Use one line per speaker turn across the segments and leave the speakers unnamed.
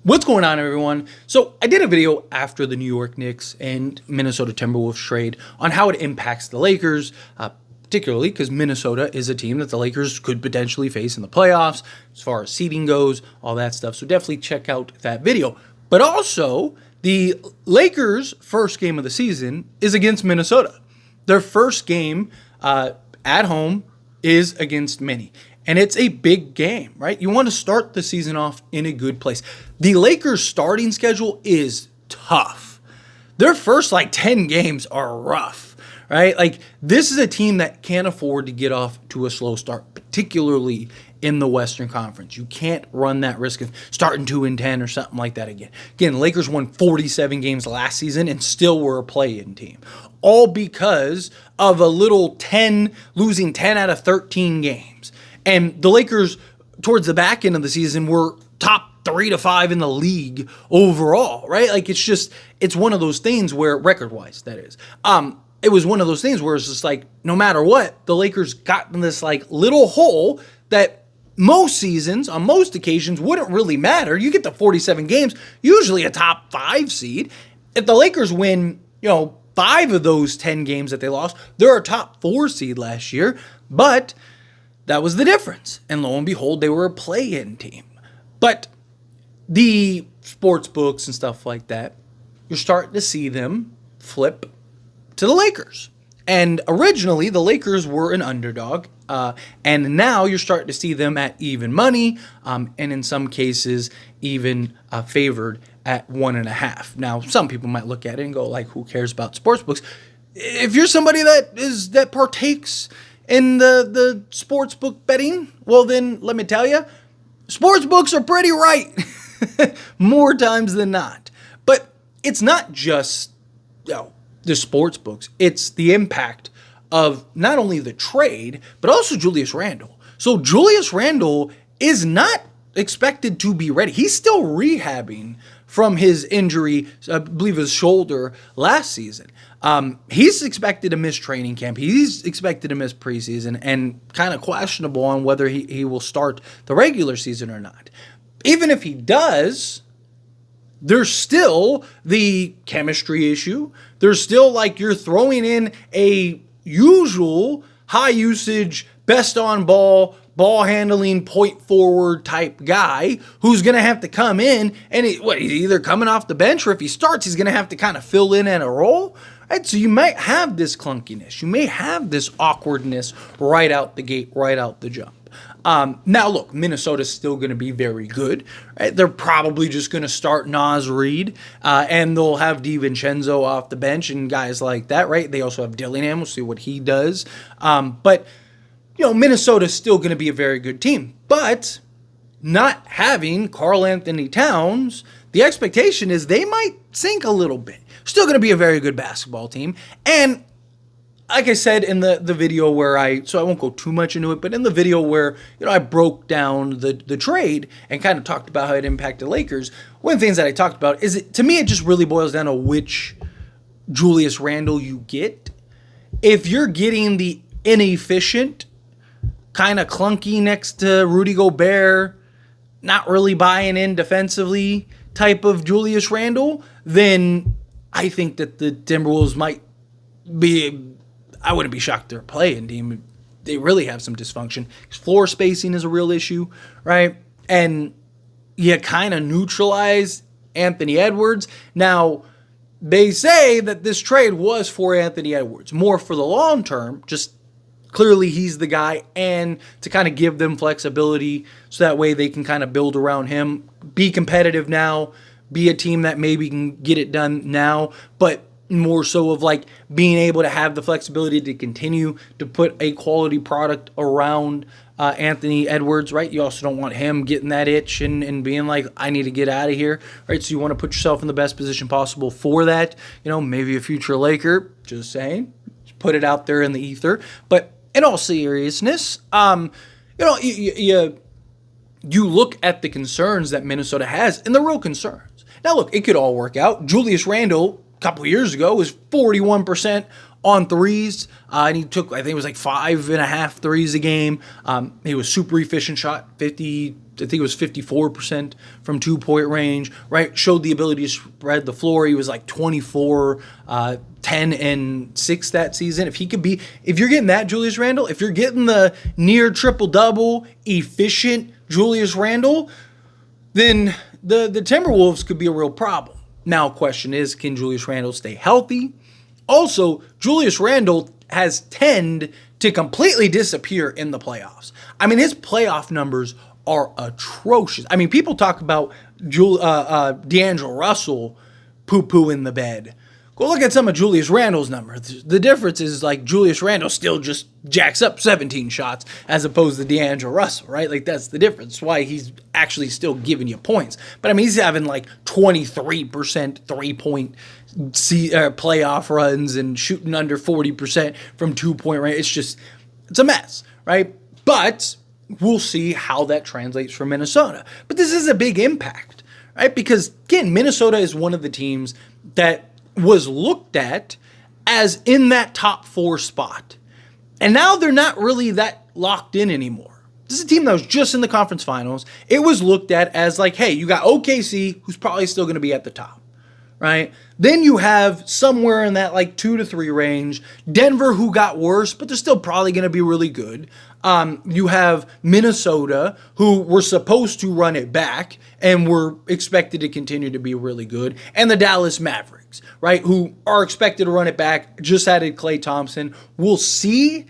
What's going on, everyone? So I did a video after the New York Knicks and Minnesota Timberwolves trade on how it impacts the Lakers, particularly because Minnesota is a team that the Lakers could potentially face in the playoffs as far as seeding goes, all that stuff. So definitely check out that video. But also, the Lakers' first game of the season is against Minnesota. Their first game at home is against Minnie. And it's a big game, right? You want to start the season off in a good place. The Lakers' starting schedule is tough. Their first 10 games are rough, right? This is a team that can't afford to get off to a slow start, particularly in the Western Conference. You can't run that risk of starting 2-10 or something like that again. Again, the Lakers won 47 games last season and still were a play-in team. All because of losing 10 out of 13 games. And the Lakers, towards the back end of the season, were top 3 to 5 in the league overall, right? It's one of those things where, record-wise, that is. It was one of those things where it's just no matter what, the Lakers got in this little hole that most seasons, on most occasions, wouldn't really matter. You get to 47 games, usually a top 5 seed. If the Lakers win, 5 of those 10 games that they lost, they're a top 4 seed last year, but that was the difference. And lo and behold, they were a play-in team. But the sports books and stuff like that, you're starting to see them flip to the Lakers. And originally, the Lakers were an underdog. And now you're starting to see them at even money. And in some cases, even favored at 1.5. Now, some people might look at it and go, who cares about sports books? If you're somebody that partakes in the sports book betting, well then, let me tell you, sports books are pretty right more times than not. But it's not just the sports books. It's the impact of not only the trade, but also Julius Randle. So Julius Randle is not expected to be ready. He's still rehabbing from his injury, I believe his shoulder last season. He's expected to miss training camp. He's expected to miss preseason and kind of questionable on whether he will start the regular season or not. Even if he does, there's still the chemistry issue. There's still you're throwing in a usual high usage, best on ball handling, point forward type guy who's going to have to come in and he's either coming off the bench, or if he starts, he's going to have to kind of fill in at a role. Right? So you might have this clunkiness. You may have this awkwardness right out the gate, right out the jump. Now, look, Minnesota's still going to be very good. Right? They're probably just going to start Naz Reid, and they'll have DiVincenzo off the bench and guys like that, right? They also have Dillingham. We'll see what he does. But Minnesota's still going to be a very good team. But not having Karl Anthony Towns, the expectation is they might sink a little bit. Still going to be a very good basketball team. And like I said in the video where so I won't go too much into it, but in the video where I broke down the trade and kind of talked about how it impacted Lakers, one of the things that I talked about is, to me, it just really boils down to which Julius Randle you get. If you're getting the inefficient, kind of clunky next to Rudy Gobert, not really buying in defensively type of Julius Randle, then I think that the Timberwolves might be, I wouldn't be shocked they're a play-in team. They really have some dysfunction. Floor spacing is a real issue, right? And you kind of neutralize Anthony Edwards. Now, they say that this trade was for Anthony Edwards, more for the long term, just clearly he's the guy, and to kind of give them flexibility so that way they can kind of build around him, be competitive now, be a team that maybe can get it done now, but more so of being able to have the flexibility to continue to put a quality product around Anthony Edwards, right? You also don't want him getting that itch and being I need to get out of here, right? So you want to put yourself in the best position possible for that. Maybe a future Laker, just saying, just put it out there in the ether. But in all seriousness, you look at the concerns that Minnesota has, and the real concerns. Now, look, it could all work out. Julius Randle, a couple years ago, was 41% on threes, and he took, I think it was 5.5 threes a game. He was super efficient shot, 50 I think it was 54% from 2-point range, right? Showed the ability to spread the floor. He was like 24, 10 and 6 that season. If you're getting that Julius Randle, if you're getting the near triple-double efficient Julius Randle, then the Timberwolves could be a real problem. Now, question is, can Julius Randle stay healthy? Also, Julius Randle has tended to completely disappear in the playoffs. I mean, his playoff numbers are atrocious. I mean, people talk about D'Angelo Russell poo-poo in the bed. Go look at some of Julius Randle's numbers. The difference is like Julius Randle still just jacks up 17 shots as opposed to D'Angelo Russell, right? Like that's the difference. Why he's actually still giving you points. But I mean, he's having like 23% 3-point playoff runs and shooting under 40% from 2-point range. It's a mess, right? But we'll see how that translates for Minnesota. But this is a big impact, right? Because again, Minnesota is one of the teams that was looked at as in that top 4 spot. And now they're not really that locked in anymore. This is a team that was just in the conference finals. It was looked at as like, hey, you got OKC, who's probably still going to be at the top, right? Then you have somewhere in that like 2 to 3 range, Denver, who got worse, but they're still probably going to be really good. You have Minnesota, who were supposed to run it back and were expected to continue to be really good. And the Dallas Mavericks, right, who are expected to run it back, just added Klay Thompson. We'll see,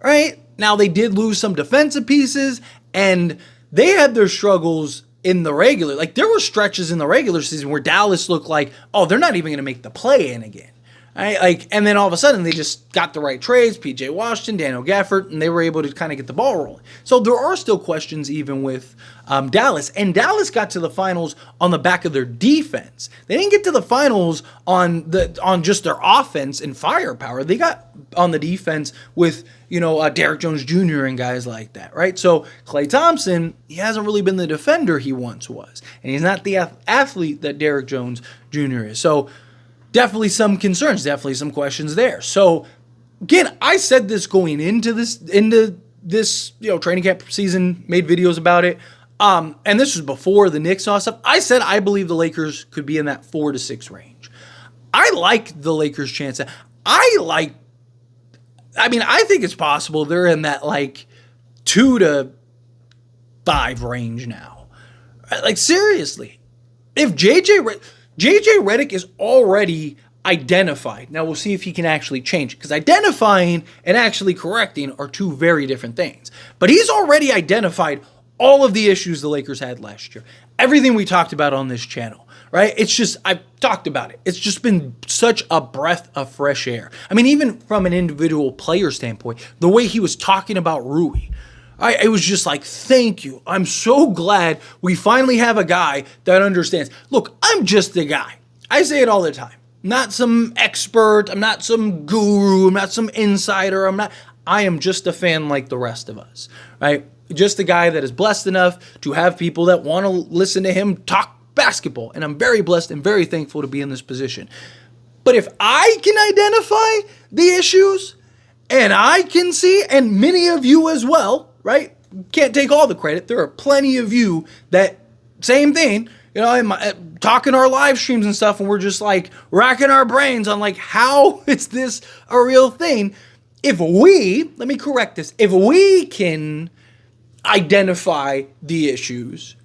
right? Now, they did lose some defensive pieces, and they had their struggles in the regular. Like, there were stretches in the regular season where Dallas looked like, oh, they're not even going to make the play-in again. Right? Like, and then all of a sudden they just got the right trades, PJ Washington, Daniel Gafford, and they were able to kind of get the ball rolling. So there are still questions even with Dallas. And Dallas got to the finals on the back of their defense. They didn't get to the finals on just their offense and firepower. They got on the defense with, Derrick Jones Jr. and guys like that, right? So Klay Thompson, he hasn't really been the defender he once was. And he's not the athlete that Derrick Jones Jr. is. So definitely some concerns, definitely some questions there. So again, I said this going into this training camp season, made videos about it. And this was before the Knicks saw stuff. I said I believe the Lakers could be in that 4 to 6 range. I like the Lakers' chance. I think it's possible they're in that like 2 to 5 range now. Like seriously, if JJ Redick is already identified. Now, we'll see if he can actually change it, because identifying and actually correcting are 2 very different things. But he's already identified all of the issues the Lakers had last year. Everything we talked about on this channel, right? I've talked about it. It's just been such a breath of fresh air. I mean, even from an individual player standpoint, the way he was talking about Rui, it was just like, thank you. I'm so glad we finally have a guy that understands. Look, I'm just a guy. I say it all the time. I'm not some expert. I'm not some guru. I'm not some insider. I am just a fan like the rest of us, right? Just a guy that is blessed enough to have people that want to listen to him talk basketball. And I'm very blessed and very thankful to be in this position. But if I can identify the issues, and I can see, and many of you as well, right? Can't take all the credit. There are plenty of you that same thing, talking our live streams and stuff, and we're just like racking our brains on like, how is this a real thing? Let me correct this. If we can identify the issues,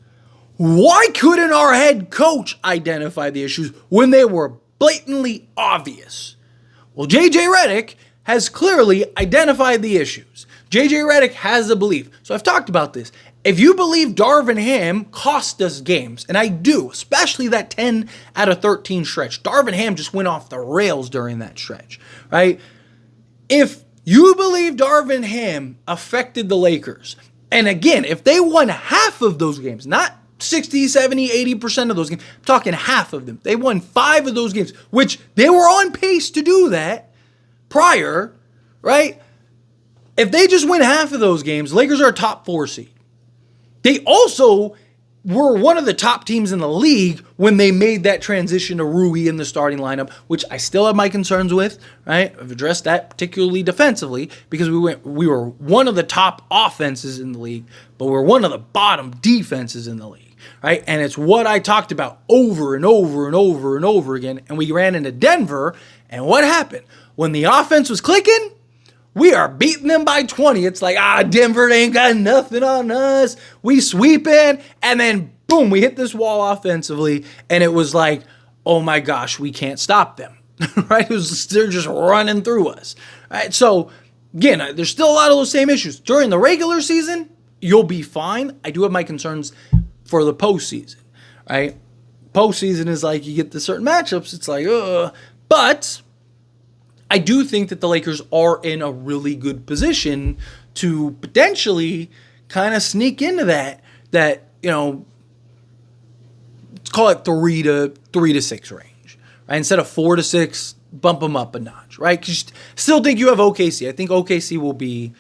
why couldn't our head coach identify the issues when they were blatantly obvious? Well, JJ Redick has clearly identified the issues. JJ Redick has a belief. So I've talked about this. If you believe Darvin Ham cost us games, and I do, especially that 10 out of 13 stretch. Darvin Ham just went off the rails during that stretch, right? If you believe Darvin Ham affected the Lakers, and again, if they won half of those games, not 60, 70, 80% of those games, I'm talking half of them. They won 5 of those games, which they were on pace to do that prior, right? If they just win half of those games, Lakers are a top 4 seed. They also were one of the top teams in the league when they made that transition to Rui in the starting lineup, which I still have my concerns with, right? I've addressed that particularly defensively because we were one of the top offenses in the league, but we're one of the bottom defenses in the league, right? And it's what I talked about over and over and over and over again, and we ran into Denver, and what happened? When the offense was clicking, we are beating them by 20. It's like, Denver ain't got nothing on us. We sweep in, and then, boom, we hit this wall offensively, and it was like, oh my gosh, we can't stop them, right? They're just running through us, right? So, again, there's still a lot of those same issues. During the regular season, you'll be fine. I do have my concerns for the postseason, right? Postseason is like you get the certain matchups. It's like, but I do think that the Lakers are in a really good position to potentially kind of sneak into that, let's call it 3 to 6 range, right? Instead of 4 to 6, bump them up a notch, right? Because still think you have OKC. I think OKC will be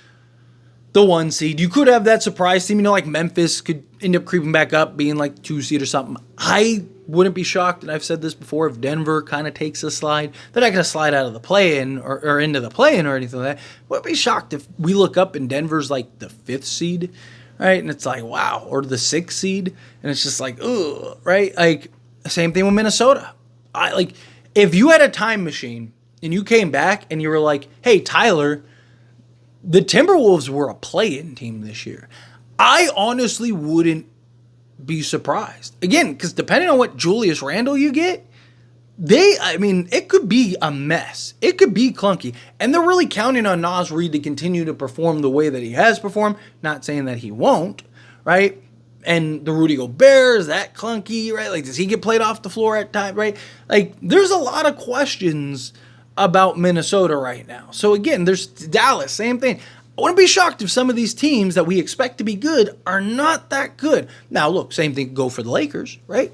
the 1 seed. You could have that surprise team, like Memphis could end up creeping back up, being like 2 seed or something. I wouldn't be shocked, and I've said this before, if Denver kind of takes a slide. They're not going to slide out of the play-in or into the play-in or anything like that. Wouldn't be shocked if we look up and Denver's like the 5th seed, right? And it's like, wow, or the 6th seed, and it's just like, ugh, right? Like, same thing with Minnesota. If you had a time machine and you came back and you were like, hey, Tyler, the Timberwolves were a play-in team this year, I honestly wouldn't be surprised. Again, because depending on what Julius Randle you get, it could be a mess. It could be clunky. And they're really counting on Naz Reid to continue to perform the way that he has performed. Not saying that he won't, right? And the Rudy Gobert, is that clunky, right? Like, does he get played off the floor at times, right? Like, there's a lot of questions about Minnesota right now. So again, there's Dallas, same thing. I wouldn't be shocked if some of these teams that we expect to be good are not that good. Now, look, same thing could go for the Lakers, right?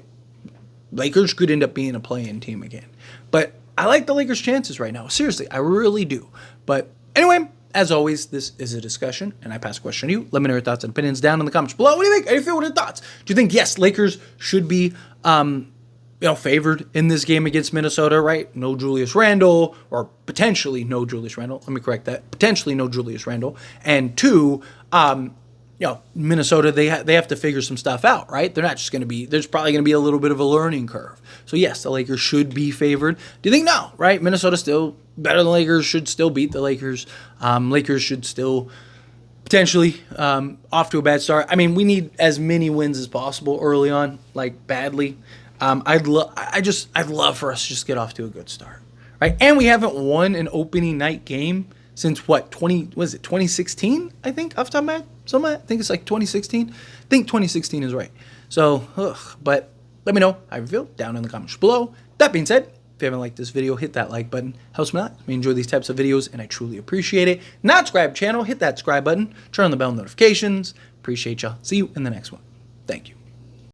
Lakers could end up being a play-in team again. But I like the Lakers' chances right now. Seriously, I really do. But anyway, as always, this is a discussion, and I pass the question to you. Let me know your thoughts and opinions down in the comments below. What do you think? How do you feel with your thoughts? Do you think, yes, Lakers should be favored in this game against Minnesota, right? No Julius Randle, or potentially no Julius Randle. Let me correct that. Potentially no Julius Randle. And 2, Minnesota, they have to figure some stuff out, right? They're not just going to be, there's probably going to be a little bit of a learning curve. So yes, the Lakers should be favored. Do you think no, right? Minnesota's still better than the Lakers, should still beat the Lakers. Lakers should still potentially off to a bad start. I mean, we need as many wins as possible early on, like badly. I'd love for us to just get off to a good start, right? And we haven't won an opening night game since 2016? I think off the top of my head. I think it's like 2016. I think 2016 is right. So, but let me know how you feel down in the comments below. That being said, if you haven't liked this video, hit that like button. Helps me out. We enjoy these types of videos, and I truly appreciate it. Not subscribe channel, hit that subscribe button. Turn on the bell notifications. Appreciate y'all. See you in the next one. Thank you.